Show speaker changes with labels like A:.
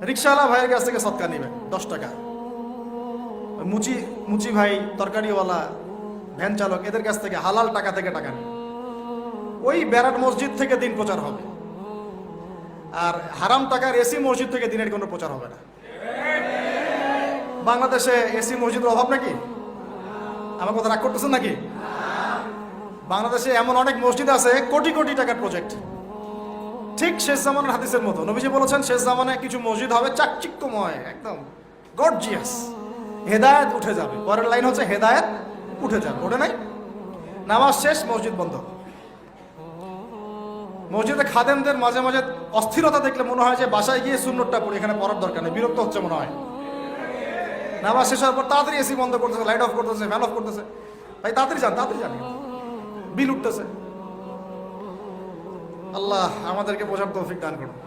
A: রিক্সাওয়ালা ভাইয়ের কাছ থেকে সৎকা নেবেন 10 টাকা। মুচি মুচি ভাই, তরকারিওয়ালা, ভ্যান চালক, এদের কাছ থেকে হালাল টাকা থেকে টাকা নেবেন। ওই ব্যারাট মসজিদ থেকে দিন প্রচার হবে, আর হারাম টাকার এসি মসজিদ থেকে দিনের কোনো প্রচার হবে না। বাংলাদেশে এসি মসজিদের অভাব নাকি? আমার কথা রাগ করতেছেন নাকি? বাংলাদেশে এমন অনেক মসজিদ আছে কোটি কোটি টাকার প্রজেক্ট, ঠিক শেষ জামানের হাদিসের মতো। নবীজি বলেছেন শেষ জামানায় কিছু মসজিদ হবে চাকচিক্যময়, একদম গর্জিয়াস, হেদায়েত উঠে যাবে। পরের লাইন হচ্ছে হেদায়েত উঠে যাবে, ওঠে নাই? নামাজ শেষ, মসজিদ বন্ধ। মসজিদে খাদেমদের মাঝে মাঝে অস্থিরতা দেখলে মনে হয় যে বাসায় গিয়ে সুন্নতটা পড়ি, এখানে পড়ার দরকার নেই, বিরক্ত হচ্ছে মনে হয়। নামাজ শেষ হওয়ার পর তাড়াতাড়ি এসি বন্ধ করতেছে, লাইট অফ করতেছে, ফ্যান অফ করতেছে। ভাই তাড়াতাড়ি যান, তাড়াতাড়ি যান, বিল উঠতেছে। আল্লাহ আমাদেরকে বোঝার তৌফিক দান করুন।